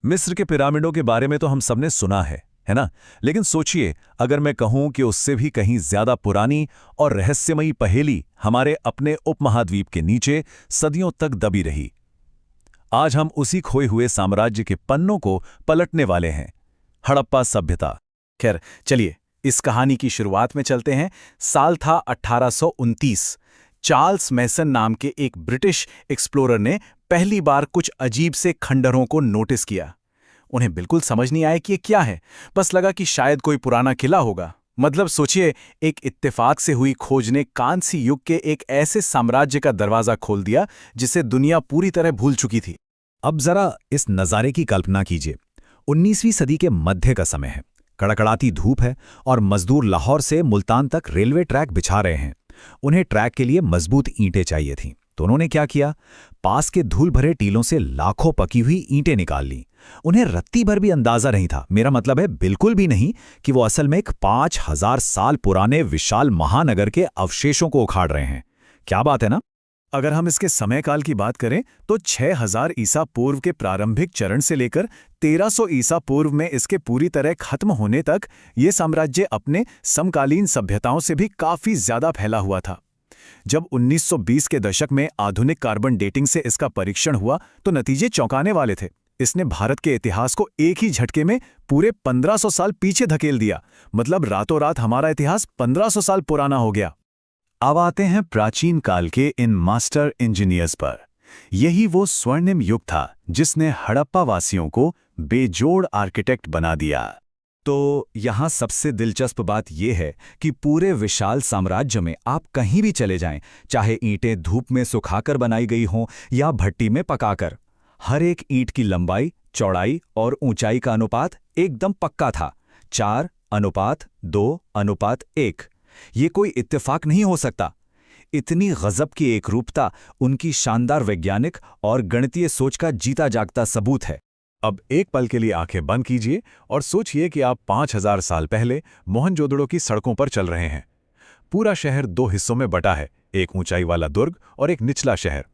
मिस्र के पिरामिडों के बारे में तो हम सबने सुना है ना? लेकिन सोचिए, अगर मैं कहूं कि उससे भी कहीं ज्यादा पुरानी और रहस्यमयी पहेली हमारे अपने उपमहाद्वीप के नीचे सदियों तक दबी रही। आज हम उसी खोए हुए साम्राज्य के पन्नों को पलटने वाले हैं, हड़प्पा सभ्यता। खैर, चलिए इस कहानी की शुरुआत में चलते हैं। साल था 1829। चार्ल्स मैसन नाम के एक ब्रिटिश एक्सप्लोरर ने पहली बार कुछ अजीब से खंडहरों को नोटिस किया। उन्हें बिल्कुल समझ नहीं आया कि ये क्या है, बस लगा कि शायद कोई पुराना किला होगा। मतलब सोचिए, एक इत्तेफाक से हुई खोज ने कांस्य युग के एक ऐसे साम्राज्य का दरवाजा खोल दिया जिसे दुनिया पूरी तरह भूल चुकी थी। अब जरा इस नज़ारे की कल्पना कीजिए। 19वीं सदी के मध्य का समय है, कड़कड़ाती धूप है और मजदूर लाहौर से मुल्तान तक रेलवे ट्रैक बिछा रहे हैं। उन्हें ट्रैक के लिए मजबूत ईंटें चाहिए थीं, तो उन्होंने क्या किया? पास के धूल भरे टीलों से लाखों पकी हुई ईंटें निकाल लीं। उन्हें रत्ती भर भी अंदाजा नहीं था, मेरा मतलब है बिल्कुल भी नहीं, कि वो असल में एक 5000 साल पुराने विशाल महानगर के अवशेषों को उखाड़ रहे हैं। क्या बात है ना? अगर हम इसके समयकाल की बात करें तो 6000 ईसा पूर्व के प्रारंभिक चरण से लेकर 1300 ईसा पूर्व में इसके पूरी तरह खत्म होने तक ये साम्राज्य अपने समकालीन सभ्यताओं से भी काफी ज्यादा फैला हुआ था। जब 1920 के दशक में आधुनिक कार्बन डेटिंग से इसका परीक्षण हुआ तो नतीजे चौंकाने वाले थे। इसने भारत के इतिहास को एक ही झटके में पूरे 1500 साल पीछे धकेल दिया। मतलब रातों रात हमारा इतिहास 1500 साल पुराना हो गया। अब आते हैं प्राचीन काल के इन मास्टर इंजीनियर्स पर। यही वो स्वर्णिम युग था जिसने हड़प्पा वासियों को बेजोड़ आर्किटेक्ट बना दिया। तो यहाँ सबसे दिलचस्प बात यह है कि पूरे विशाल साम्राज्य में आप कहीं भी चले जाएं, चाहे ईंटें धूप में सुखाकर बनाई गई हों या भट्टी में पकाकर, हर एक ईंट की लंबाई, चौड़ाई और ऊंचाई का अनुपात एकदम पक्का था। 4:2:1। ये कोई इत्तेफाक नहीं हो सकता। इतनी गजब की एकरूपता उनकी शानदार वैज्ञानिक और गणितीय सोच का जीता जागता सबूत है। अब एक पल के लिए आंखें बंद कीजिए और सोचिए कि आप 5000 साल पहले मोहनजोदड़ो की सड़कों पर चल रहे हैं। पूरा शहर 2 हिस्सों में बटा है, एक ऊंचाई वाला दुर्ग और एक निचला शहर।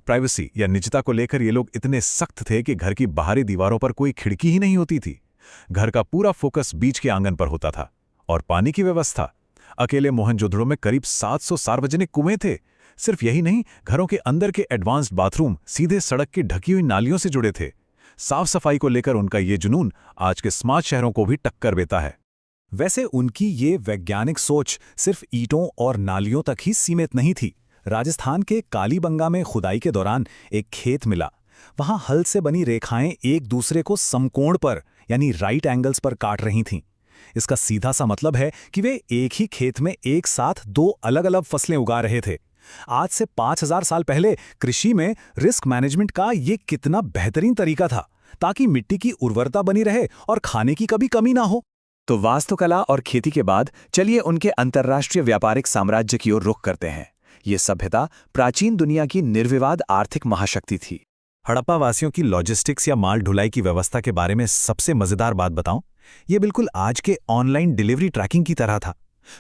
प्राइवेसी या निजता को लेकर ये लोग इतने सख्त थे कि घर की बाहरी दीवारों पर कोई खिड़की ही नहीं होती थी। घर का पूरा फोकस बीच के आंगन पर होता था। और पानी की व्यवस्था, अकेले मोहनजोदड़ो में करीब 700 सार्वजनिक कुएं थे। सिर्फ यही नहीं, घरों के अंदर के एडवांस्ड बाथरूम सीधे सड़क की ढकी हुई नालियों से जुड़े थे। साफ सफाई को लेकर उनका ये जुनून आज के स्मार्ट शहरों को भी टक्कर देता है। वैसे उनकी ये वैज्ञानिक सोच सिर्फ ईंटों और नालियों तक ही सीमित नहीं थी। राजस्थान के कालीबंगा में खुदाई के दौरान एक खेत मिला। वहां हल से बनी रेखाएं एक दूसरे को समकोण पर यानी राइट एंगल्स पर काट रही थीं। इसका सीधा सा मतलब है कि वे एक ही खेत में एक साथ 2 अलग अलग फसलें उगा रहे थे। आज से 5000 साल पहले कृषि में रिस्क मैनेजमेंट का ये कितना बेहतरीन तरीका था, ताकि मिट्टी की उर्वरता बनी रहे और खाने की कभी कमी ना हो। तो वास्तुकला और खेती के बाद चलिए उनके अंतर्राष्ट्रीय व्यापारिक साम्राज्य की ओर रुख करते हैं। ये सभ्यता प्राचीन दुनिया की निर्विवाद आर्थिक महाशक्ति थी। हड़प्पा वासियों की लॉजिस्टिक्स या माल ढुलाई की व्यवस्था के बारे में सबसे मजेदार बात बताऊं? ये बिल्कुल आज के ऑनलाइन डिलीवरी ट्रैकिंग की तरह था।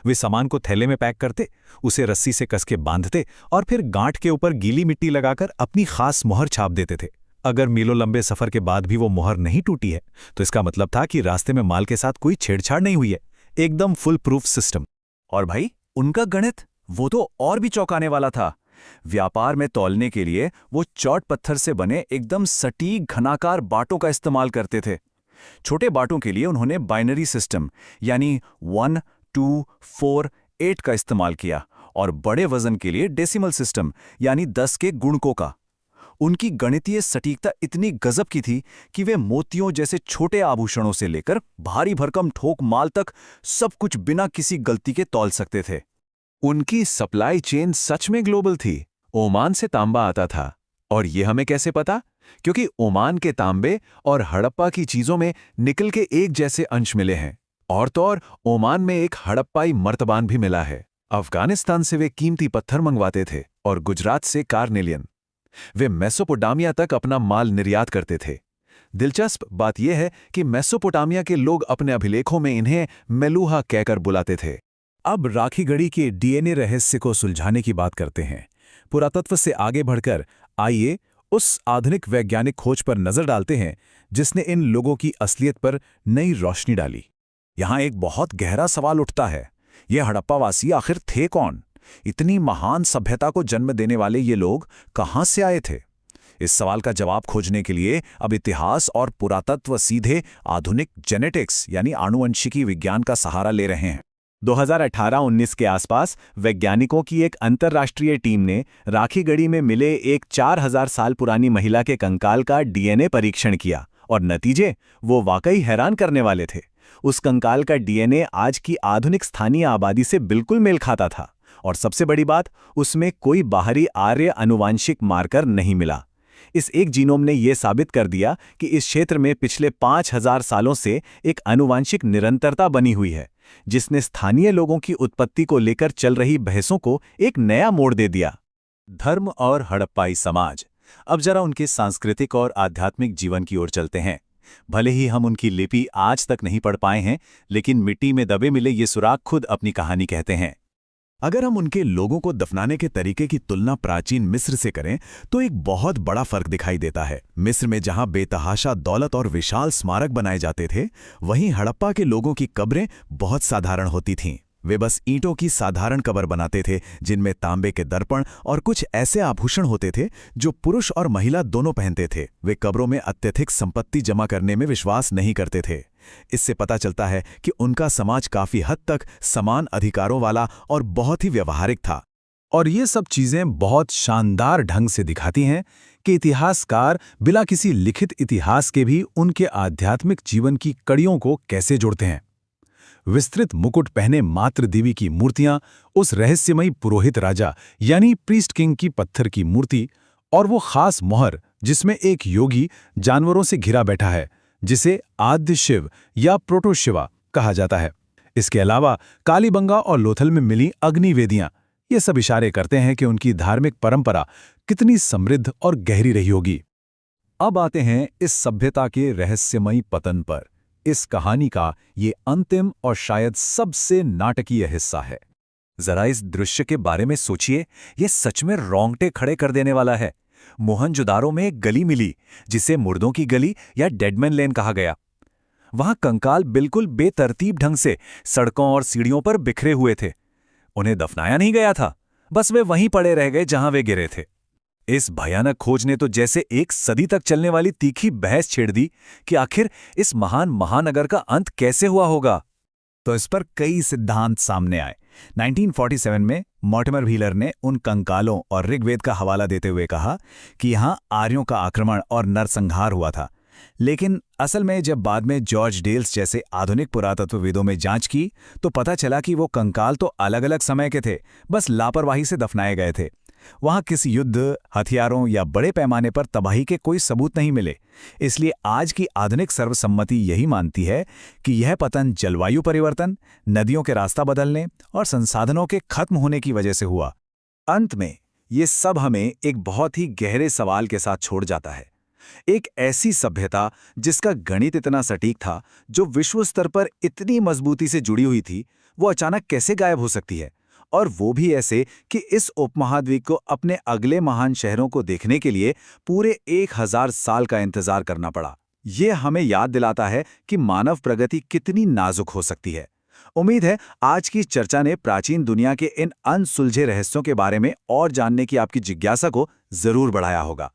वे सामान को थैले में पैक करते, उसे रस्सी से कस के बांधते और फिर गांठ के ऊपर गीली मिट्टी लगाकर अपनी खास मोहर छाप देते थे। अगर मीलों लंबे सफर के बाद भी वो मोहर नहीं टूटी है, तो इसका मतलब था कि रास्ते में माल के साथ कोई छेड़छाड़ नहीं हुई है। एकदम फुल प्रूफ सिस्टम। और भाई, उनका गणित, वो तो और भी चौंकाने वाला था। व्यापार में तौलने के लिए वो चौट पत्थर से बने एकदम सटीक घनाकार बाटों का इस्तेमाल करते थे। छोटे बाटों के लिए उन्होंने बाइनरी सिस्टम यानी 1, 2, 4, 8 का इस्तेमाल किया और बड़े वजन के लिए डेसिमल सिस्टम यानी 10 के गुणकों का। उनकी गणितीय सटीकता इतनी गजब की थी कि वे मोतियों जैसे छोटे आभूषणों से लेकर भारी भरकम ठोक माल तक सब कुछ बिना किसी गलती के तौल सकते थे। उनकी सप्लाई चेन सच में ग्लोबल थी। ओमान से तांबा आता था। और ये हमें कैसे पता? क्योंकि ओमान के तांबे और हड़प्पा की चीजों में निकल के एक जैसे अंश मिले हैं। और तो और ओमान में एक हड़प्पाई मर्तबान भी मिला है। अफगानिस्तान से वे कीमती पत्थर मंगवाते थे और गुजरात से कार्नेलियन। वे मेसोपोटामिया तक अपना माल निर्यात करते थे। दिलचस्प बात यह है कि मेसोपोटामिया के लोग अपने अभिलेखों में इन्हें मेलूहा कहकर बुलाते थे। अब राखीगढ़ी के डीएनए रहस्य को सुलझाने की बात करते हैं। पुरातत्व से आगे बढ़कर आइए उस आधुनिक वैज्ञानिक खोज पर नजर डालते हैं जिसने इन लोगों की असलियत पर नई रोशनी डाली। यहाँ एक बहुत गहरा सवाल उठता है, ये हड़प्पावासी आखिर थे कौन? इतनी महान सभ्यता को जन्म देने वाले ये लोग कहाँ से आए थे? इस सवाल का जवाब खोजने के लिए अब इतिहास और पुरातत्व सीधे आधुनिक जेनेटिक्स यानी आनुवंशिकी विज्ञान का सहारा ले रहे हैं। 2018-19 के आसपास वैज्ञानिकों की एक अंतर्राष्ट्रीय टीम ने राखीगढ़ी में मिले एक 4000 साल पुरानी महिला के कंकाल का डीएनए परीक्षण किया और नतीजे वो वाकई हैरान करने वाले थे। उस कंकाल का डीएनए आज की आधुनिक स्थानीय आबादी से बिल्कुल मेल खाता था और सबसे बड़ी बात, उसमें कोई बाहरी आर्य आनुवांशिक मार्कर नहीं मिला। इस एक जीनोम ने यह साबित कर दिया कि इस क्षेत्र में पिछले 5000 सालों से एक आनुवांशिक निरंतरता बनी हुई है, जिसने स्थानीय लोगों की उत्पत्ति को लेकर चल रही बहसों को एक नया मोड़ दे दिया। धर्म और हड़प्पाई समाज। अब जरा उनके सांस्कृतिक और आध्यात्मिक जीवन की ओर चलते हैं। भले ही हम उनकी लिपि आज तक नहीं पढ़ पाए हैं, लेकिन मिट्टी में दबे मिले ये सुराग खुद अपनी कहानी कहते हैं। अगर हम उनके लोगों को दफनाने के तरीके की तुलना प्राचीन मिस्र से करें तो एक बहुत बड़ा फर्क दिखाई देता है। मिस्र में जहां बेतहाशा दौलत और विशाल स्मारक बनाए जाते थे, वहीं हड़प्पा के लोगों की कब्रें बहुत साधारण होती थीं। वे बस ईंटों की साधारण कब्र बनाते थे, जिनमें तांबे के दर्पण और कुछ ऐसे आभूषण होते थे जो पुरुष और महिला दोनों पहनते थे। वे कब्रों में अत्यधिक संपत्ति जमा करने में विश्वास नहीं करते थे। इससे पता चलता है कि उनका समाज काफी हद तक समान अधिकारों वाला और बहुत ही व्यवहारिक था। और ये सब चीजें बहुत शानदार ढंग से दिखाती हैं कि इतिहासकार बिना किसी लिखित इतिहास के भी उनके आध्यात्मिक जीवन की कड़ियों को कैसे जोड़ते हैं। विस्तृत मुकुट पहने मातृ देवी की मूर्तियां, उस रहस्यमयी पुरोहित राजा यानी प्रीस्ट किंग की पत्थर की मूर्ति और वो खास मोहर जिसमें एक योगी जानवरों से घिरा बैठा है, जिसे आद्य शिव या प्रोटोशिवा कहा जाता है। इसके अलावा कालीबंगा और लोथल में मिली अग्निवेदियां, ये सब इशारे करते हैं कि उनकी धार्मिक परंपरा कितनी समृद्ध और गहरी रही होगी। अब आते हैं इस सभ्यता के रहस्यमयी पतन पर। इस कहानी का ये अंतिम और शायद सबसे नाटकीय हिस्सा है। जरा इस दृश्य के बारे में सोचिए, ये सच में रोंगटे खड़े कर देने वाला है। मोहनजोदारो में एक गली मिली जिसे मुर्दों की गली या डेडमैन लेन कहा गया। वहां कंकाल बिल्कुल बेतरतीब ढंग से सड़कों और सीढ़ियों पर बिखरे हुए थे। उन्हें दफनाया नहीं गया था, बस वे वहीं पड़े रह गए जहां वे गिरे थे। इस भयानक खोज ने तो जैसे एक सदी तक चलने वाली तीखी बहस छेड़ दी कि आखिर इस महान महानगर का अंत कैसे हुआ होगा। तो इस पर कई सिद्धांत सामने आए। 1947 में मॉर्टिमर व्हीलर ने उन कंकालों और ऋग्वेद का हवाला देते हुए कहा कि यहाँ आर्यों का आक्रमण और नरसंहार हुआ था। लेकिन असल में जब बाद में जॉर्ज डेल्स जैसे आधुनिक पुरातत्वविदों में जांच की तो पता चला कि वो कंकाल तो अलग अलग समय के थे, बस लापरवाही से दफनाए गए थे। वहां किसी युद्ध, हथियारों या बड़े पैमाने पर तबाही के कोई सबूत नहीं मिले। इसलिए आज की आधुनिक सर्वसम्मति यही मानती है कि यह पतन जलवायु परिवर्तन, नदियों के रास्ता बदलने और संसाधनों के खत्म होने की वजह से हुआ। अंत में ये सब हमें एक बहुत ही गहरे सवाल के साथ छोड़ जाता है। एक ऐसी सभ्यता जिसका गणित इतना सटीक था, जो विश्व स्तर पर इतनी मजबूती से जुड़ी हुई थी, वो अचानक कैसे गायब हो सकती है? और वो भी ऐसे कि इस उपमहाद्वीप को अपने अगले महान शहरों को देखने के लिए पूरे 1000 साल का इंतजार करना पड़ा। ये हमें याद दिलाता है कि मानव प्रगति कितनी नाजुक हो सकती है। उम्मीद है आज की चर्चा ने प्राचीन दुनिया के इन अनसुलझे रहस्यों के बारे में और जानने की आपकी जिज्ञासा को जरूर बढ़ाया होगा।